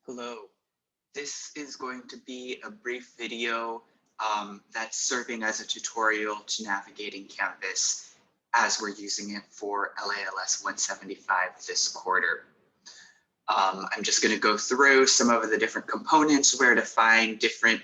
Hello, this is going to be a brief video that's serving as a tutorial to navigating Canvas as we're using it for LALS 175 this quarter. I'm just going to go through some of the different components, where to find different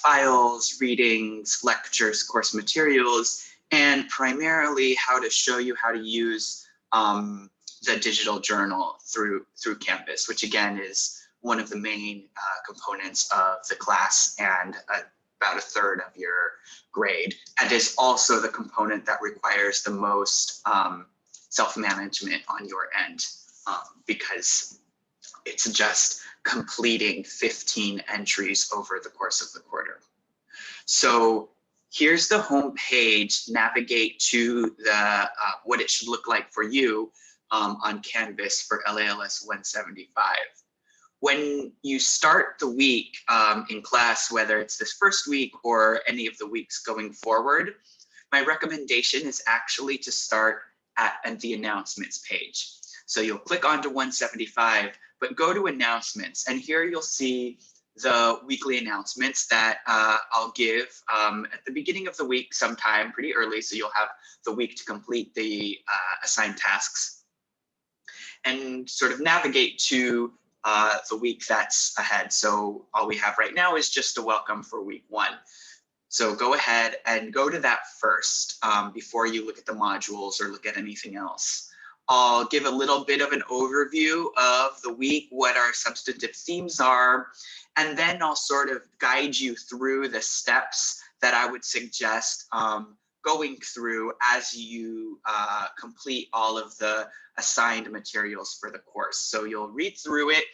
files, readings, lectures, course materials, and primarily how to show you how to use the digital journal through Canvas, which again is one of the main components of the class and about a third of your grade, and is also the component that requires the most self-management on your end, because it's just completing 15 entries over the course of the quarter. So here's the home page. Navigate to the what it should look like for you on Canvas for LALS 175. When you start the week in class, whether it's this first week or any of the weeks going forward, my recommendation is actually to start at the announcements page. So you'll click onto 175, but go to announcements, and here you'll see the weekly announcements that I'll give at the beginning of the week sometime pretty early, so you'll have the week to complete the assigned tasks and sort of navigate to the week that's ahead. So all we have right now is just a welcome for week 1. So go ahead and go to that first before you look at the modules or look at anything else. I'll give a little bit of an overview of the week, what our substantive themes are, and then I'll sort of guide you through the steps that I would suggest going through as you complete all of the assigned materials for the course. So you'll read through it.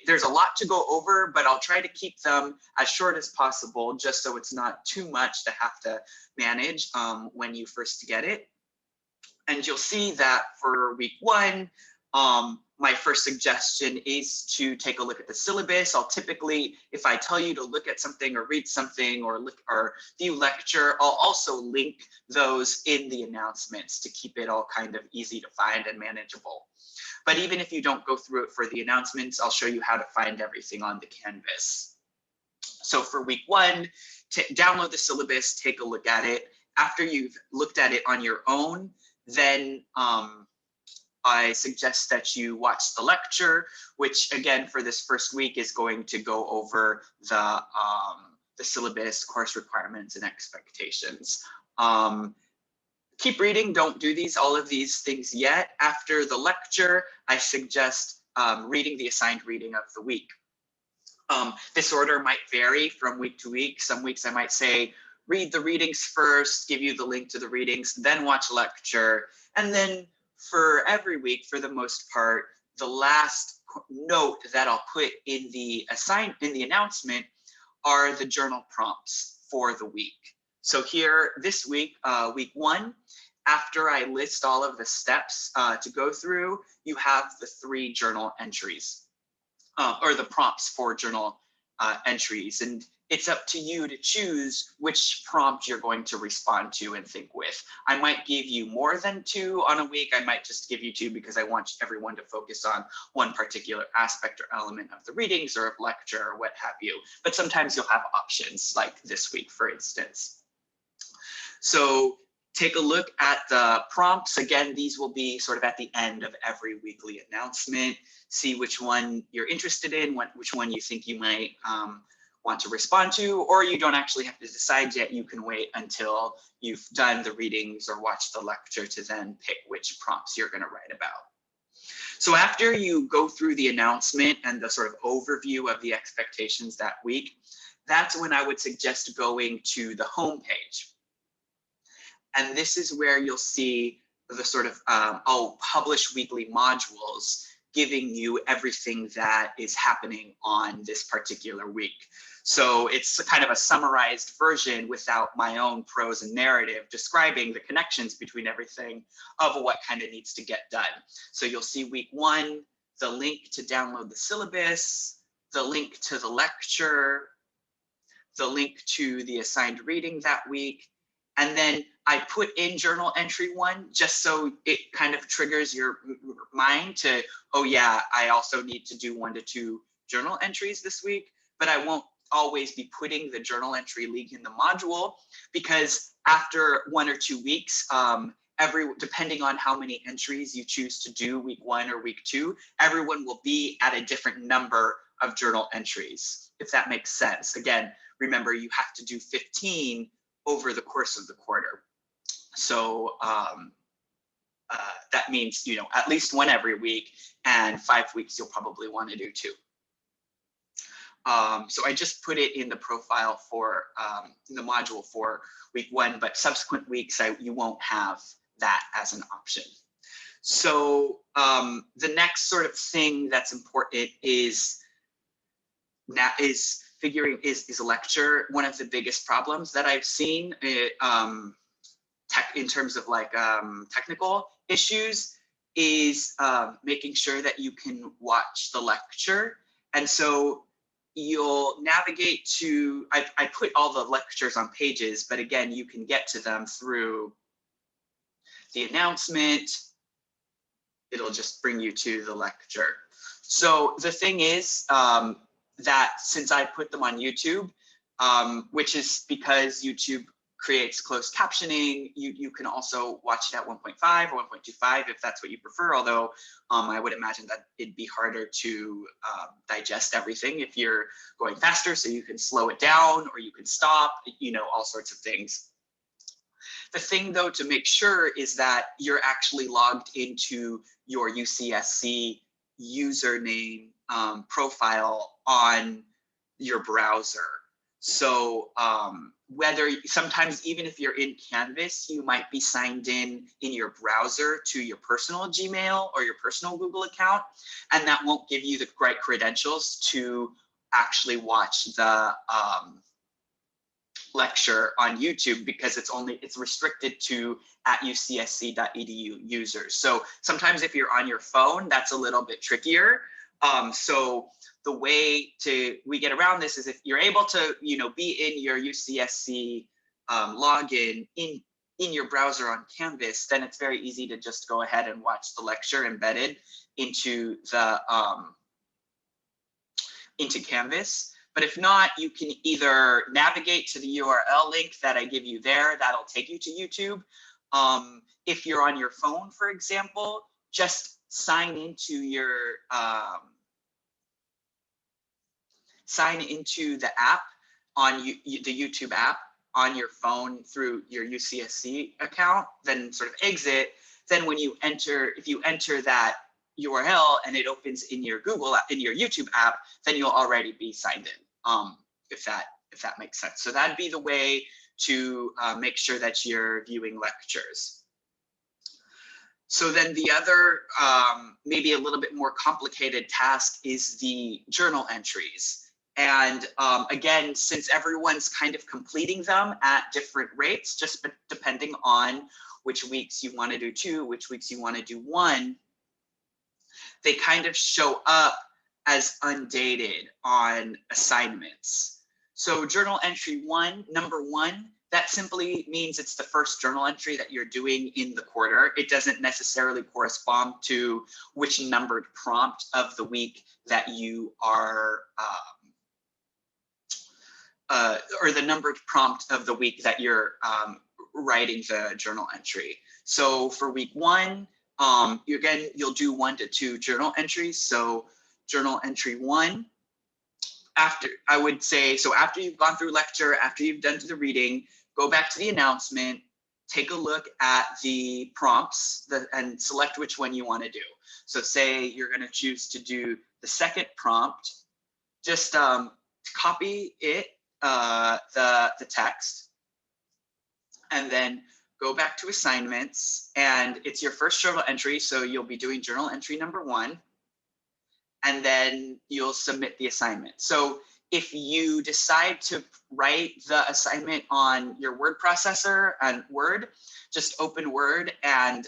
There's a lot to go over, but I'll try to keep them as short as possible, just so it's not too much to have to manage when you first get it. And you'll see that for week 1, my first suggestion is to take a look at the syllabus. I'll typically, if I tell you to look at something or read something or view lecture, I'll also link those in the announcements to keep it all kind of easy to find and manageable. But even if you don't go through it for the announcements, I'll show you how to find everything on the Canvas. So for week 1, download the syllabus, take a look at it. After you've looked at it on your own, then I suggest that you watch the lecture, which again for this first week is going to go over the syllabus, course requirements, and expectations. Keep reading, don't do all of these things yet. After the lecture, I suggest reading the assigned reading of the week. This order might vary from week to week. Some weeks I might say, read the readings first, give you the link to the readings, then watch lecture. And then for every week, for the most part, the last note that I'll put in the announcement are the journal prompts for the week. So here, this week, week 1, after I list all of the steps to go through, you have the 3 journal entries, or the prompts for journal entries. And it's up to you to choose which prompt you're going to respond to and think with. I might give you more than 2 on a week. I might just give you 2 because I want everyone to focus on one particular aspect or element of the readings or of lecture or what have you. But sometimes you'll have options, like this week, for instance. So take a look at the prompts. Again, these will be sort of at the end of every weekly announcement. See which one you're interested in, which one you think you might want to respond to, or you don't actually have to decide yet. You can wait until you've done the readings or watched the lecture to then pick which prompts you're going to write about. So after you go through the announcement and the sort of overview of the expectations that week, that's when I would suggest going to the home page. And this is where you'll see the sort of, I'll publish weekly modules giving you everything that is happening on this particular week. So it's kind of a summarized version without my own prose and narrative describing the connections between everything of what kind of needs to get done. So you'll see week 1, the link to download the syllabus, the link to the lecture, the link to the assigned reading that week, and then I put in journal entry 1 just so it kind of triggers your mind to, oh yeah, I also need to do 1 to 2 journal entries this week, but I won't always be putting the journal entry link in the module, because after 1 or 2 weeks, depending on how many entries you choose to do week 1 or week 2, everyone will be at a different number of journal entries, if that makes sense. Again, remember, you have to do 15 over the course of the quarter. So that means, you know, at least 1 every week, and 5 weeks you'll probably want to do 2. So I just put it in the profile for in the module for week 1, but subsequent weeks you won't have that as an option. So the next sort of thing that's important is is a lecture. One of the biggest problems that I've seen in terms of like technical issues is making sure that you can watch the lecture. And so you'll navigate to, I put all the lectures on pages, but again, you can get to them through the announcement. It'll just bring you to the lecture. So the thing is that since I put them on YouTube, which is because YouTube creates closed captioning, you can also watch it at 1.5 or 1.25 if that's what you prefer, although I would imagine that it'd be harder to digest everything if you're going faster, so you can slow it down or you can stop, you know, all sorts of things. The thing though to make sure is that you're actually logged into your UCSC username profile on your browser. So sometimes even if you're in Canvas, you might be signed in your browser to your personal Gmail or your personal Google account, and that won't give you the right credentials to actually watch the lecture on YouTube, because it's restricted to @ucsc.edu users. So sometimes if you're on your phone, that's a little bit trickier. So the way we get around this is if you're able to, you know, be in your UCSC login in your browser on Canvas, then it's very easy to just go ahead and watch the lecture embedded into the into Canvas. But if not, you can either navigate to the URL link that I give you there, that'll take you to YouTube. If you're on your phone, for example, just sign into your the app on the YouTube app on your phone through your UCSC account, then sort of exit. Then when you enter, if you enter that URL and it opens in your YouTube app, then you'll already be signed in, if that makes sense. So that'd be the way to make sure that you're viewing lectures. So then the other, maybe a little bit more complicated task is the journal entries. And again, since everyone's kind of completing them at different rates, just depending on which weeks you want to do 2, which weeks you want to do 1, they kind of show up as undated on assignments. So journal entry 1, number 1, that simply means it's the first journal entry that you're doing in the quarter. It doesn't necessarily correspond to which numbered prompt of the week that you are, or the numbered prompt of the week that you're writing the journal entry. So for week 1, you'll do 1 to 2 journal entries. So journal entry 1, after you've gone through lecture, after you've done the reading, go back to the announcement, take a look at the prompts and select which one you want to do. So say you're going to choose to do the second prompt, just copy it, the text, and then go back to assignments, and it's your first journal entry, so you'll be doing journal entry number 1, and then you'll submit the assignment. So if you decide to write the assignment on your word processor and Word, just open Word and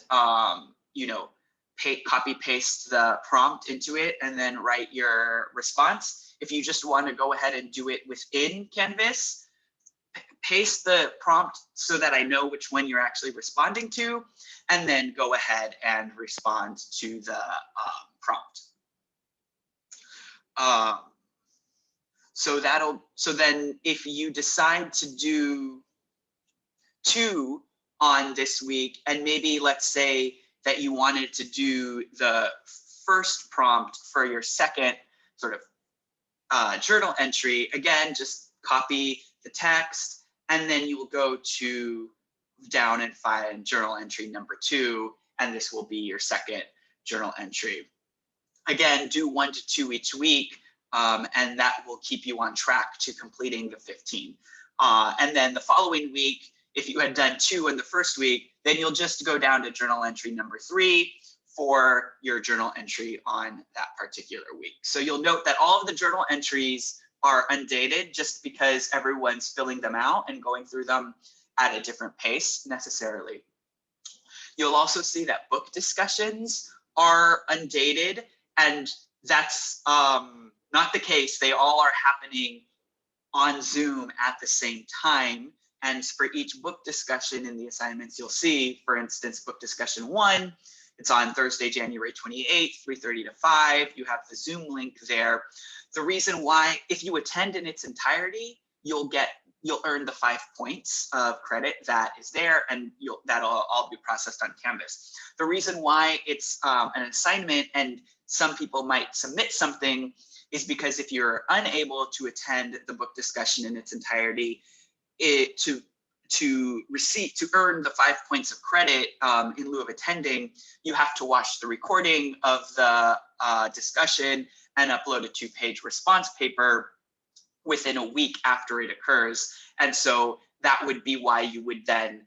copy paste the prompt into it and then write your response. If you just want to go ahead and do it within Canvas, paste the prompt so that I know which one you're actually responding to, and then go ahead and respond to the prompt. So then if you decide to do 2 on this week, and maybe let's say that you wanted to do the first prompt for your second sort of journal entry, again, just copy the text, and then you will go to down and find journal entry number 2, and this will be your second journal entry. Again, do 1 to 2 each week, and that will keep you on track to completing the 15. And then the following week, if you had done 2 in the first week, then you'll just go down to journal entry number 3 for your journal entry on that particular week. So you'll note that all of the journal entries are undated just because everyone's filling them out and going through them at a different pace necessarily. You'll also see that book discussions are undated, and that's not the case. They all are happening on Zoom at the same time. And for each book discussion in the assignments, you'll see, for instance, book discussion 1, it's on Thursday, January 28th, 3:30 to 5. You have the Zoom link there. The reason why, if you attend in its entirety, you'll earn the 5 points of credit that is there, and that'll all be processed on Canvas. The reason why it's an assignment and some people might submit something is because if you're unable to attend the book discussion in its entirety, to earn the 5 points of credit in lieu of attending, you have to watch the recording of the discussion and upload a 2-page response paper within a week after it occurs. And so that would be why you would then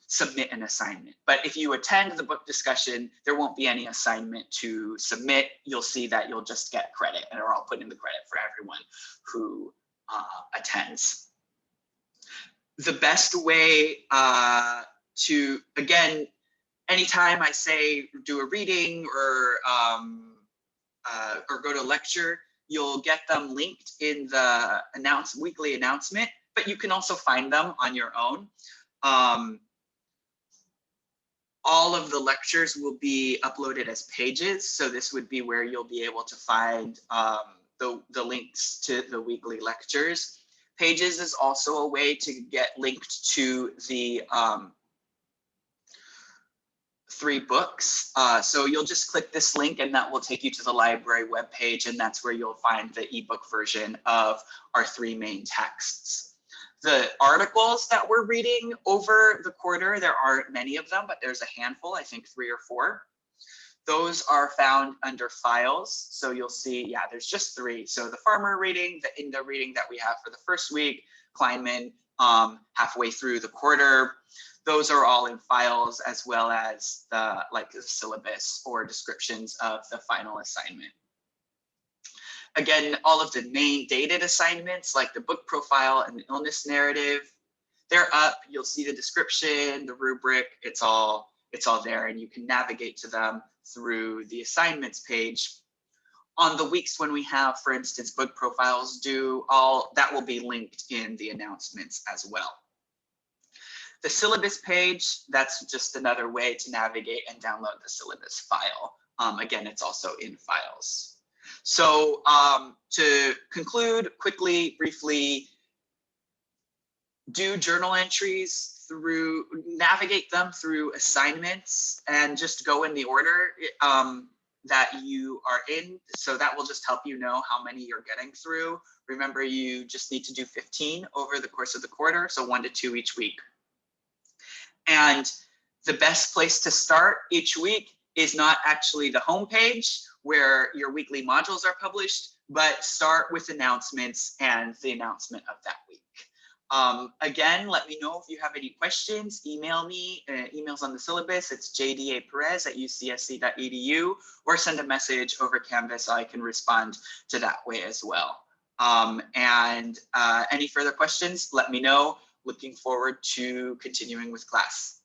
submit an assignment. But if you attend the book discussion, there won't be any assignment to submit. You'll see that you'll just get credit, and are all put in the credit for everyone who attends. The best way to, again, anytime I say do a reading or go to lecture, you'll get them linked in the weekly announcement, but you can also find them on your own. All of the lectures will be uploaded as pages. So this would be where you'll be able to find the links to the weekly lectures. Pages is also a way to get linked to the 3 books. So you'll just click this link and that will take you to the library webpage, and that's where you'll find the ebook version of our 3 main texts. The articles that we're reading over the quarter, there aren't many of them, but there's a handful, I think 3 or 4. Those are found under files. So you'll see, yeah, there's just 3. So the farmer reading, the Indo reading that we have for the first week, Kleinman halfway through the quarter. Those are all in files, as well as the syllabus or descriptions of the final assignment. Again, all of the main dated assignments, like the book profile and the illness narrative, they're up. You'll see the description, the rubric, it's all there, and you can navigate to them through the assignments page. On the weeks when we have, for instance, book profiles due, that will be linked in the announcements as well. The syllabus page, that's just another way to navigate and download the syllabus file. Again, it's also in files. So to conclude quickly, briefly, do journal entries navigate them through assignments, and just go in the order that you are in. So that will just help you know how many you're getting through. Remember, you just need to do 15 over the course of the quarter, so 1 to 2 each week. And the best place to start each week is not actually the homepage where your weekly modules are published, but start with announcements and the announcement of that week. Again, let me know if you have any questions. Email me, emails on the syllabus. It's jdaperez@ucsc.edu, or send a message over Canvas. So I can respond to that way as well. Any further questions, let me know. Looking forward to continuing with class.